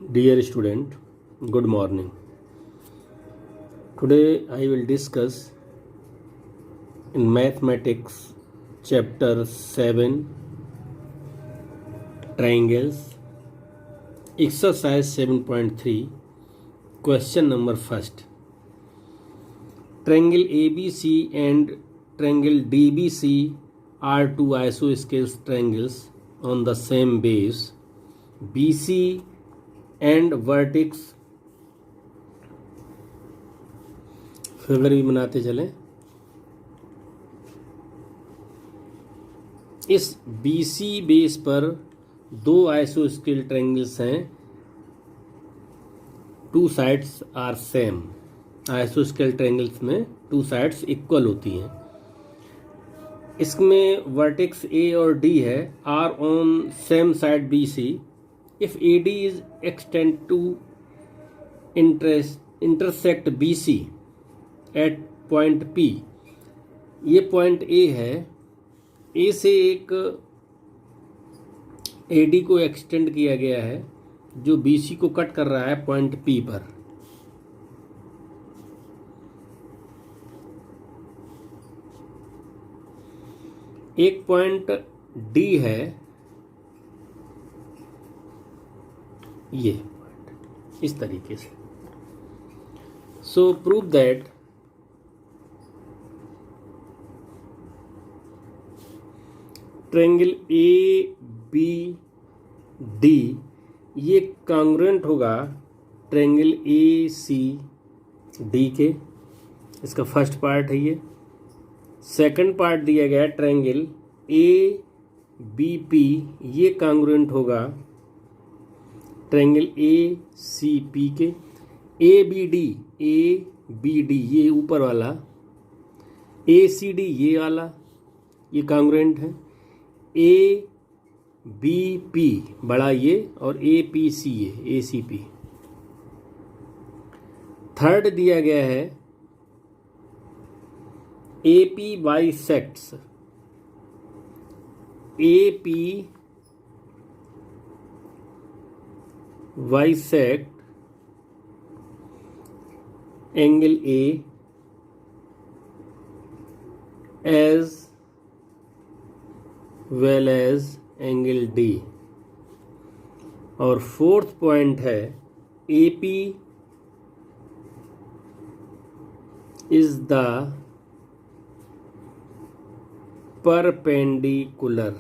Dear student, good morning. Today I will discuss in mathematics chapter 7 triangles exercise 7.3 question number first. Triangle ABC and triangle DBC are two isosceles triangles on the same base. BC and vertex figure भी बनाते चलें. इस BC base पर दो आइसोस्केल triangles हैं. Two sides are same. आइसोस्केल triangles में टू साइड्स इक्वल होती हैं. इसमें वर्टेक्स A और D है, are on same side BC. If AD is extend to intersect BC at point P, ये पॉइंट A है. A से एक AD को एक्सटेंड किया गया है जो BC को कट कर रहा है पॉइंट P पर. एक पॉइंट D है, ये इस तरीके से. So prove that triangle A B D ये कॉन्ग्रुएंट होगा ट्रायंगल ए सी डी के. इसका फर्स्ट पार्ट है ये. सेकंड पार्ट दिया गया ट्रायंगल ए बी पी ये कॉन्ग्रुएंट होगा ट्रायंगल ए सी पी के. ए बी डी ये ऊपर वाला, ए सी डी ये वाला, ये कॉन्ग्रुएंट है. ए बी पी बड़ा ये और ए पी सी ये, ए सी पी. थर्ड दिया गया है ए P bisects A P bisect angle A as well as angle D. और फोर्थ पॉइंट है AP is the perpendicular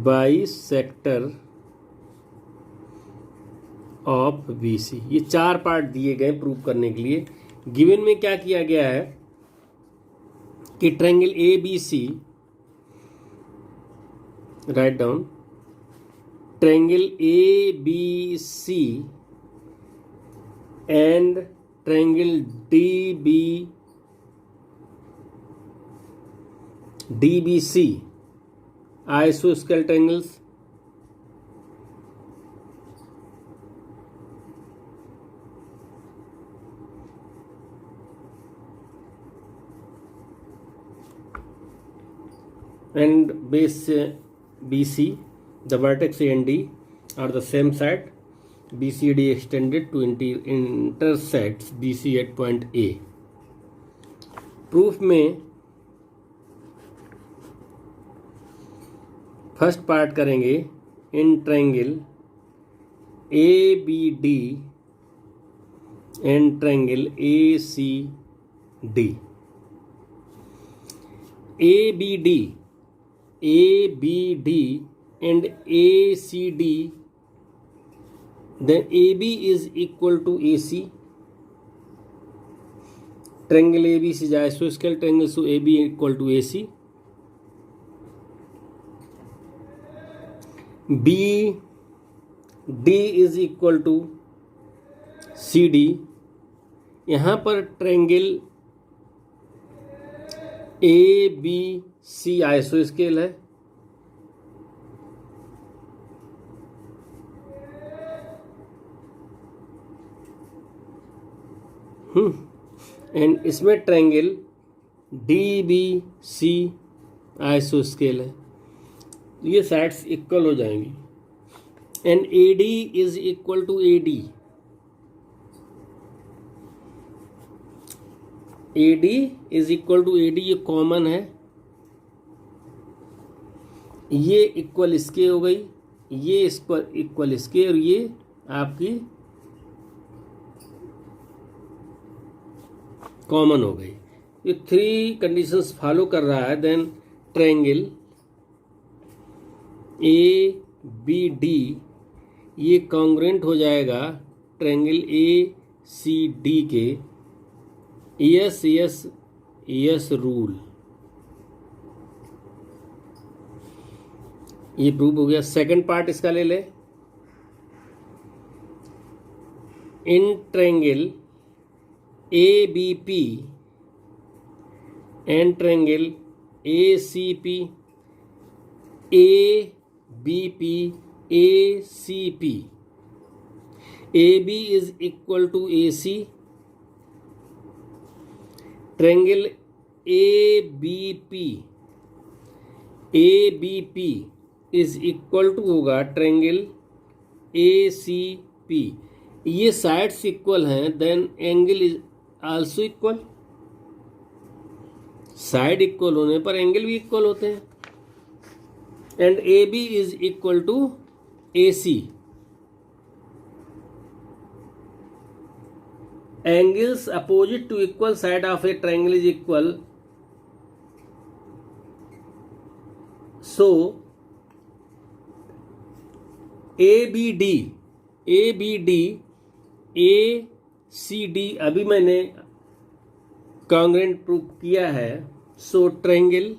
bisector of BC. ये चार पार्ट दिए गए प्रूव करने के लिए. गिवन में क्या किया गया है कि triangle ABC, write down, triangle ABC and triangle DBC isosceles triangles. And base BC, the vertex A and D are the same side. BCD extended to intersects BC at point A. Proof में first part करेंगे in triangle A B D and triangle A C D. A B D and A C D, then A B is equal to A C. Triangle A B is आइसोस्केल triangle, so A B equal to A C. B D is equal to C D. यहाँ पर triangle A B C आइसोस्केल है. And इसमें triangle D B C आइसोस्केल है. ये sides equal हो जाएंगी. And A D is equal to A D, A D is equal to A D, ये कॉमन है, ये इक्वल इसके हो गई, ये इक्वल इसके, और ये आपकी कॉमन हो गई। ये थ्री कंडीशंस फॉलो कर रहा है, then triangle A B D ये कॉन्ग्रुएंट हो जाएगा ट्रायंगल ए सी डी के, यस यस यस रूल, ये प्रूव हो गया। सेकंड पार्ट इसका ले ले, in triangle A B P and triangle A C P, A B P A C P, A B is equal to A C, triangle A B P is equal to होगा triangle A C P, ये sides equal हैं, then angle is also equal, side equal होने पर angle भी equal होते हैं, and A B is equal to A C, angles opposite to equal side of a triangle is equal, so ABD ACD अभी मैंने congruent prove किया है, सो triangle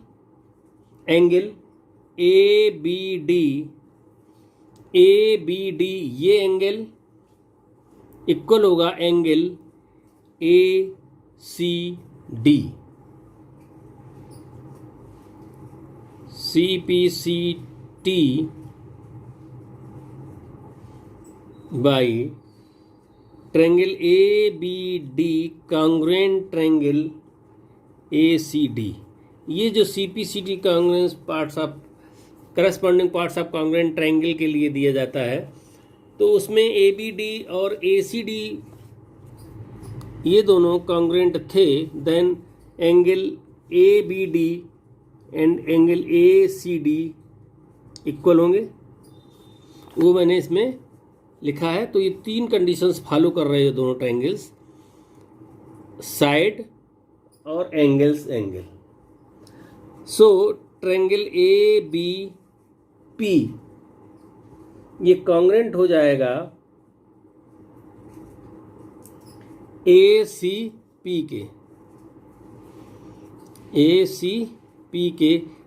angle ABD ये एंगल इक्वल होगा angle ACD, CPCT by triangle ABD congruent triangle ACD। ये जो CPCT congruent parts of corresponding parts of congruent triangle के लिए दिया जाता है, तो उसमें ABD और ACD ये दोनों कॉन्ग्रुएंट थे, then angle ABD and angle ACD equal होंगे, वो मैंने इसमें लिखा है। तो ये तीन कंडीशंस फॉलो कर रहे हैं दोनों ट्रायंगल्स, साइड और एंगल। सो ट्रायंगल ABP ये कॉन्ग्रुएंट हो जाएगा ACP के,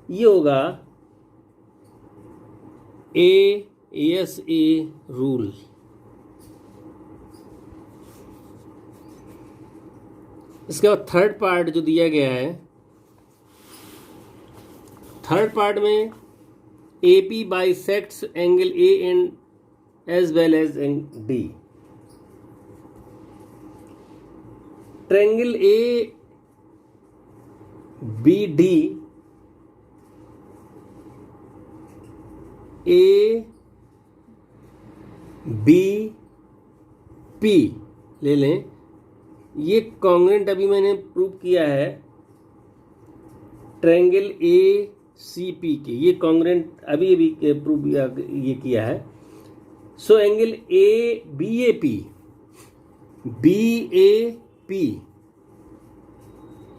ये होगा ASA रूल। इसके बाद थर्ड पार्ट जो दिया गया है, थर्ड पार्ट में AP bisects angle A and as well as D. Triangle ABD ABP ले लें, ये कॉन्ग्रुएंट अभी मैंने प्रूव किया है ट्रायंगल ACP के, ये कॉन्ग्रुएंट अभी प्रूव ये किया है। So angle BAP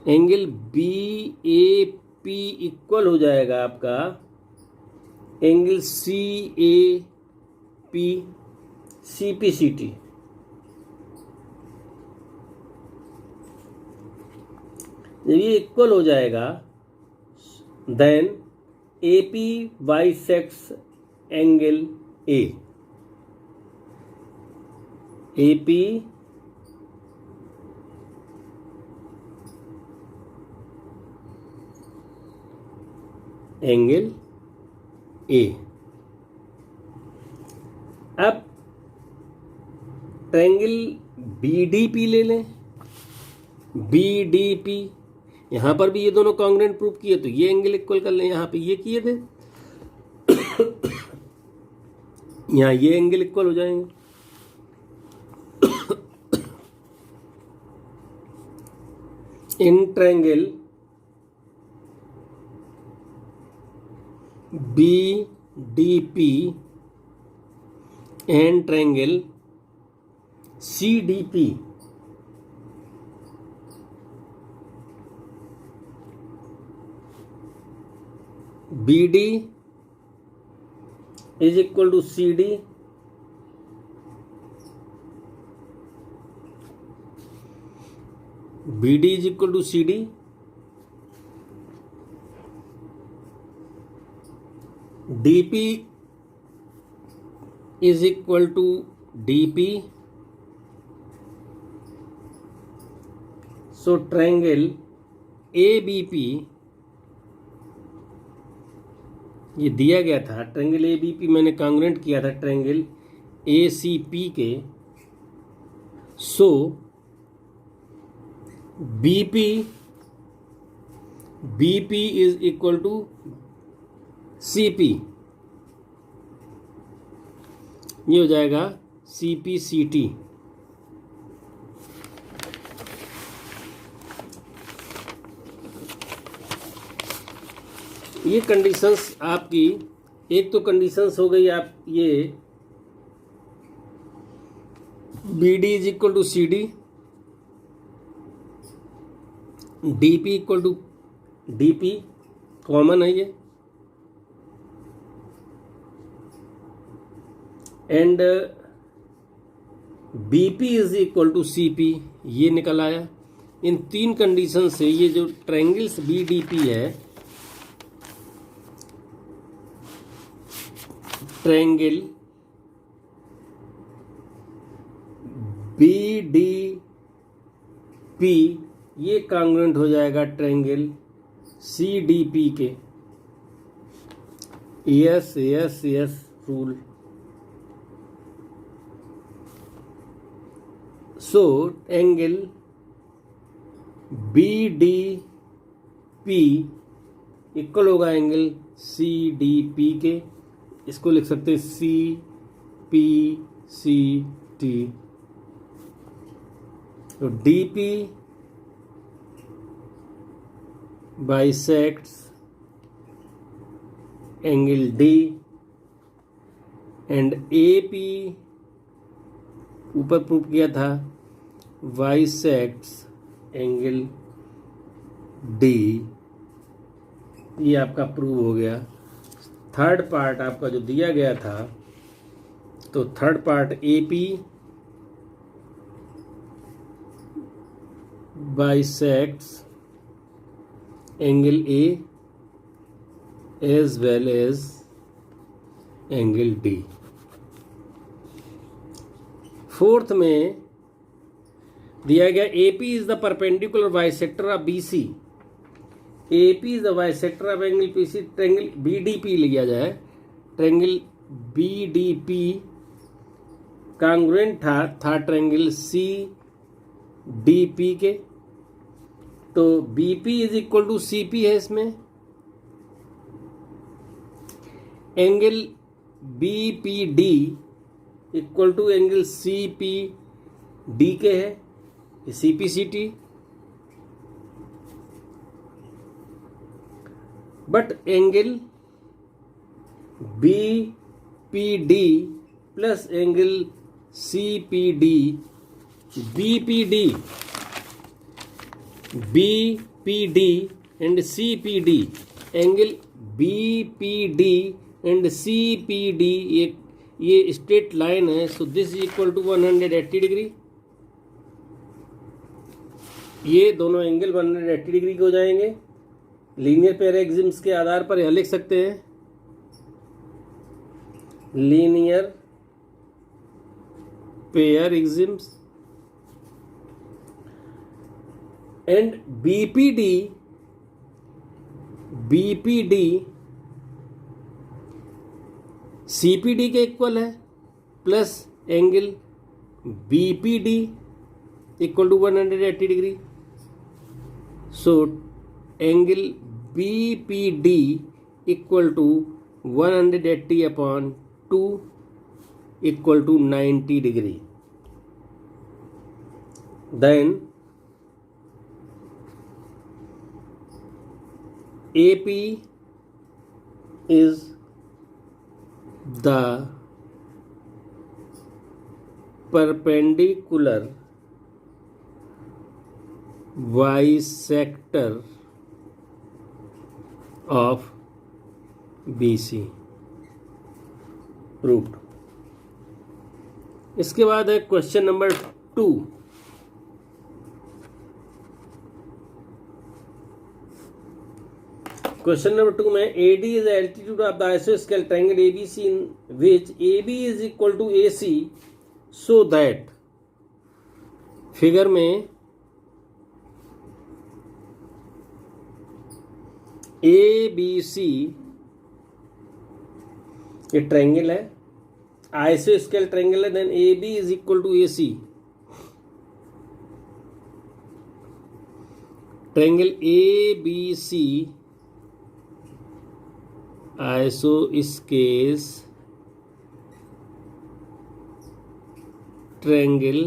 angle BAP equal हो जाएगा आपका एंगल CPCT। जब ये इक्वल हो जाएगा, then AP bisects angle A, AP angle A। अब ट्रायंगल BDP ले लें, BDP यहाँ पर भी ये दोनों कॉन्ग्रुएंट प्रूव किए, तो ये एंगल इक्वल कर लें, यहाँ पे ये किए थे। यहाँ ये एंगल इक्वल हो जाएंगे। In triangle B D P and triangle C D P B D is equal to C D B D is equal to C D D P is equal to D P. So triangle A B P ये दिया गया था, triangle A B P मैंने congruent किया था triangle A C P के। So B P is equal to C P, ये हो जाएगा सी पी सी टी। ये कंडीशंस आपकी, एक तो कंडीशंस हो गई आप ये B D is equal to C D, D P equal to D P, common है ये, and B P is equal to C P, ये निकल आया। इन तीन कंडीशन से ये जो ट्रायंगल्स बी डी पी है, ट्रायंगल बी डी पी ये कांग्रुएंट हो जाएगा ट्रायंगल सी डी पी के। Yes yes yes rule. So angle B D P equal होगा एंगल सी डी पी के। इसको लिख सकते हैं सी पी सी टी। तो D P bisects angle D and A P ऊपर प्रूव किया था बाइसेक्ट्स एंगल डी। ये आपका प्रूव हो गया। थर्ड पार्ट आपका जो दिया गया था, तो third part A P bisects angle A as well as angle D. Fourth में दिया गया A P is the perpendicular bisector of B C. A P is the bisector of angle P C. Triangle B D P लिया जाए, triangle B D P congruent था triangle C D P के। तो B P is equal to C P है इसमें। Angle B P D equal to angle C P D के है, C P C T. But angle B P D plus angle C P D, B P D and C P D, angle B P D and C P D ये straight line है। So this is equal to 180 degree. ये दोनों angle 180 degree के हो जाएंगे। Linear पैराग्जिम्स के आधार पर यह लिख सकते हैं, linear pair axioms and BPD CPD के इक्वल है, plus angle BPD equal to 180 degree. So angle BPD equal to 180 upon 2 equal to 90 degree. Then AP is the perpendicular bisector of BC। Proved. इसके बाद है क्वेश्चन नंबर 2। क्वेश्चन नंबर 2 में AD is the altitude of the isosceles triangle ABC in which AB is equal to AC so that figure में ABC ये triangle है, आइसोस्केल triangle है, then AB is equal to AC। Triangle ABC आइसोस्केल triangle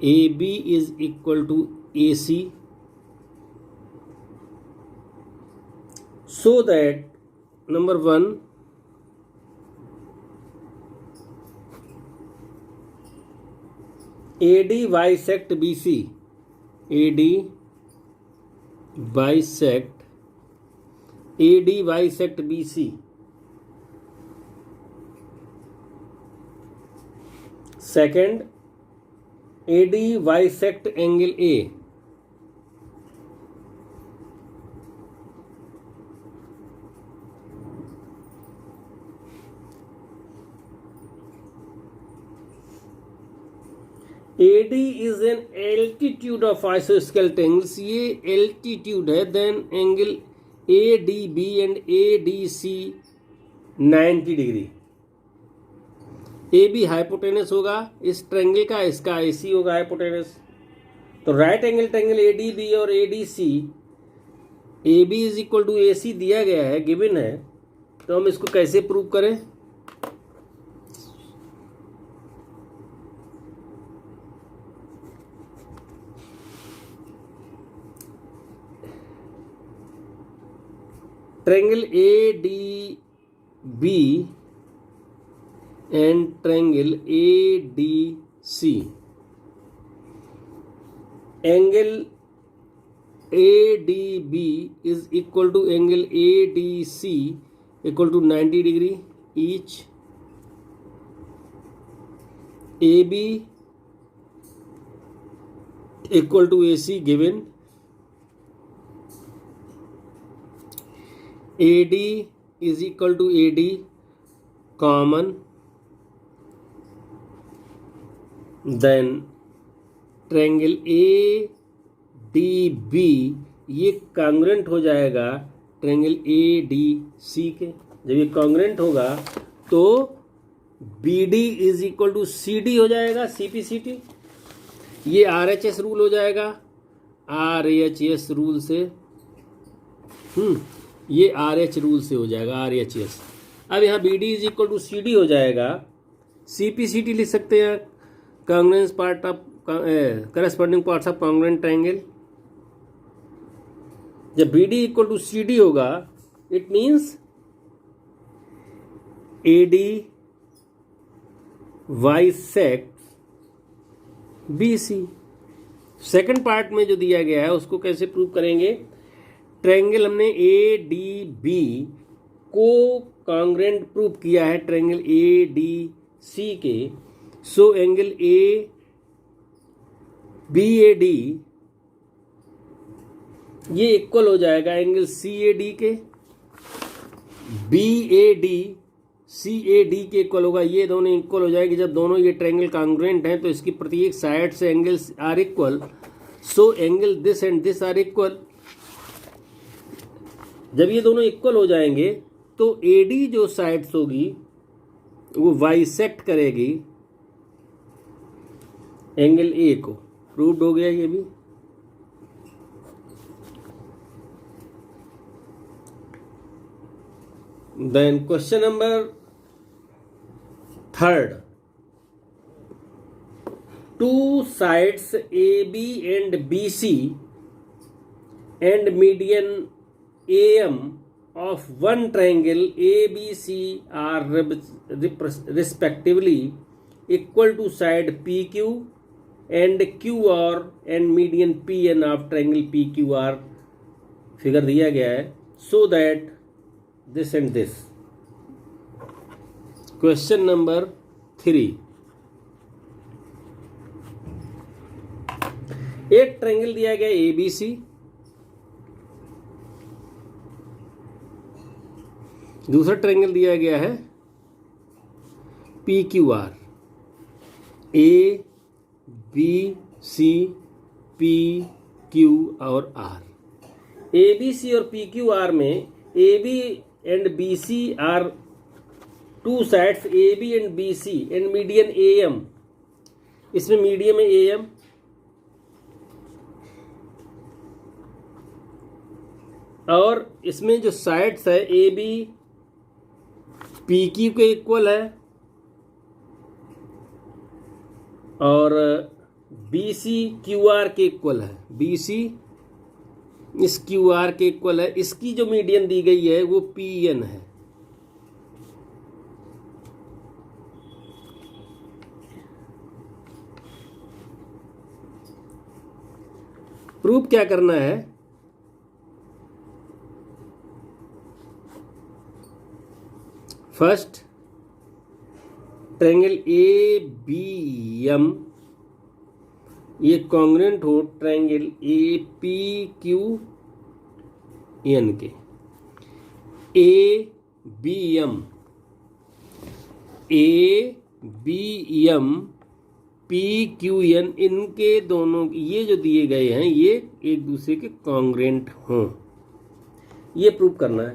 AB is equal to AC so that number 1 AD bisect BC, AD bisect BC। Second AD bisect angle A। AD is an altitude of isosceles triangles, ये altitude है, then angle ADB and ADC 90 degree. AB hypotenuse होगा इस triangle का, इसका AC होगा hypotenuse. तो right angle triangle ADB और ADC, AB is equal to AC दिया गया है, गिवन है, तो हम इसको कैसे प्रूव करें? Triangle ADB and triangle ADC, angle ADB is equal to angle ADC equal to 90 degree each। AB equal to AC given, AD is equal to AD common, then triangle ADB ये congruent हो जाएगा triangle ADC के। जब ये congruent होगा तो BD is equal to CD हो जाएगा, CPCT। ये RHS रूल हो जाएगा, RHS रूल से ये RH रूल से हो जाएगा, RHS। अब यहाँ BD is equal to CD हो जाएगा, CPCT लिख सकते हैं, congruence part of corresponding parts of congruent triangle। जब BD इक्वल टू CD होगा, it means AD bisect BC। Second part में जो दिया गया है उसको कैसे प्रूव करेंगे? ट्रायंगल हमने ADB को कॉन्ग्रुएंट प्रूव किया है ट्रायंगल ADC के, सो एंगल BAD ये इक्वल हो जाएगा एंगल CAD के, BAD CAD के इक्वल होगा। ये दोनों इक्वल हो जाएगी जब दोनों ये ट्रायंगल कॉन्ग्रुएंट हैं, तो इसकी प्रत्येक साइड से angles are equal, so angle this and this are equal. जब ये दोनों इक्वल हो जाएंगे तो AD जो साइड्स होगी वो बाइसेक्ट करेगी एंगल A को। प्रूव्ड हो गया ये भी। Then question number third, two sides A B and B C and median A M of one triangle ABC are respectively equal to side PQ and QR and median PN of triangle PQR figure दिया गया है, so that this and this. Question number 3. एक triangle दिया गया ABC, दूसरा triangle दिया गया है PQR, A B C P Q और R. ABC और PQR में AB and BC are two sides AB and BC and median AM. इसमें मीडियम है AM और इसमें जो साइड्स है AB PQ के इक्वल है और BC QR के इक्वल है, BC इस QR के इक्वल है. इसकी जो मीडियन दी गई है वो PN है. प्रूफ क्या करना है? First, triangle A B M ये कॉन्ग्रुएंट हो triangle A P Q N के. A B M P Q N इनके दोनों ये जो दिए गए हैं ये एक दूसरे के कॉन्ग्रुएंट हों, ये प्रूफ करना है.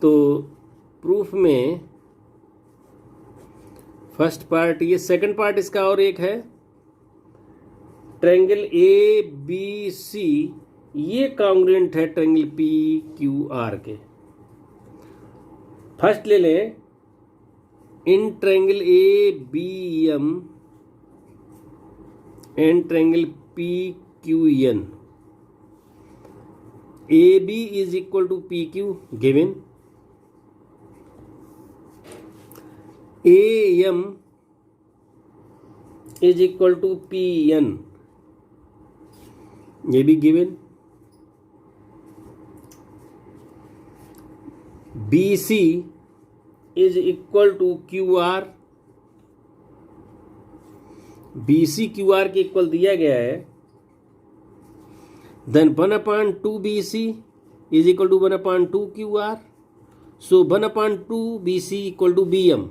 तो प्रूफ में फर्स्ट पार्ट ये, सेकंड पार्ट इसका और एक है ट्रायंगल ए बी सी ये कॉन्ग्रुएंट है ट्रायंगल पी क्यू आर के. फर्स्ट ले लें, in triangle A B M and triangle P Q N A B is equal to P Q given, AM is equal to PN ये भी गिवन, BC is equal to QR, BC QR के equal दिया गया है. Then 1/2 BC is equal to 1/2 QR, so 1/2 BC equal to BM.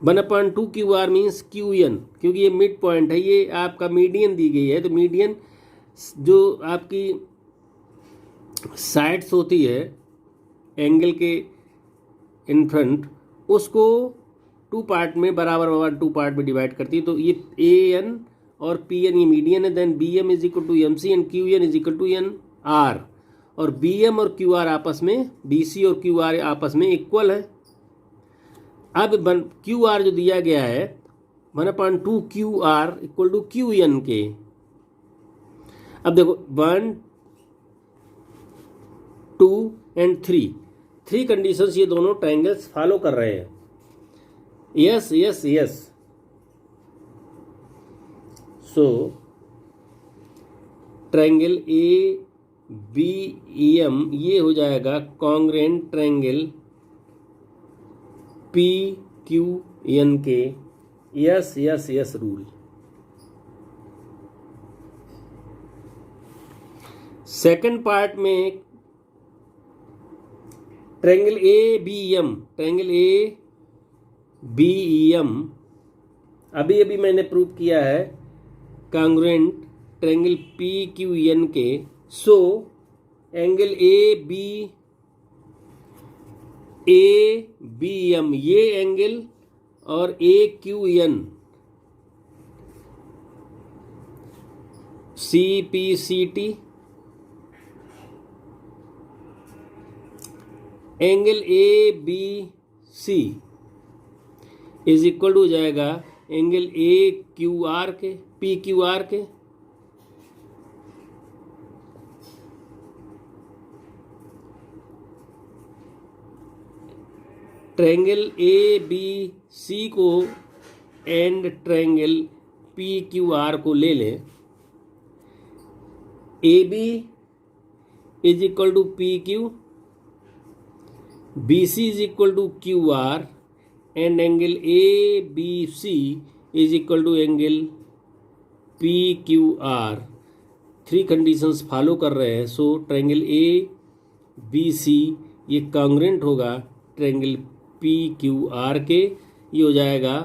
1/2 QR means QN, क्योंकि ये mid point है, ये आपका मीडियन दी गई है. तो मीडियन जो आपकी साइड्स होती है एंगल के इन फ्रंट, उसको टू पार्ट में बराबर 2 पार्ट में डिवाइड करती है. तो ये AN और PN ये मीडियन है. Then BM is equal to MC and QN is equal to NR, और BM और QR आपस में, BC और QR आपस में इक्वल है. अब QR जो दिया गया है 1/2 QR इक्वल टू QN के. अब देखो 1 2 एंड 3 कंडीशंस ये दोनों ट्रायंगल्स फॉलो कर रहे हैं. Yes yes yes. So triangle A B M ये हो जाएगा congruent triangle P Q N के. Yes yes yes rule. Second part में ट्रायंगल ए बी एम अभी मैंने प्रूव किया है congruent triangle P Q N के. So angle A B M ये एंगल और AQN CPCT angle ABC C is equal to हो जाएगा एंगल ए क्यू आर के, पी क्यू आर के। ट्रायंगल ए बी सी को and triangle P Q R को ले लें। A B is equal to P Q, B C is equal to Q R and angle A B C is equal to angle P Q R. Three conditions follow कर रहे हैं। सो triangle A B सी ये congruent होगा triangle P Q R के। ये हो जाएगा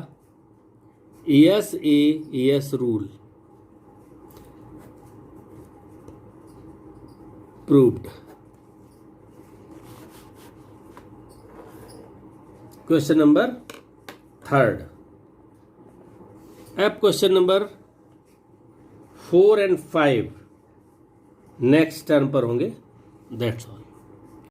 S A S rule proved. Question number 3। अब क्वेश्चन नंबर 4 और 5 नेक्स्ट टर्म पर होंगे। That's all.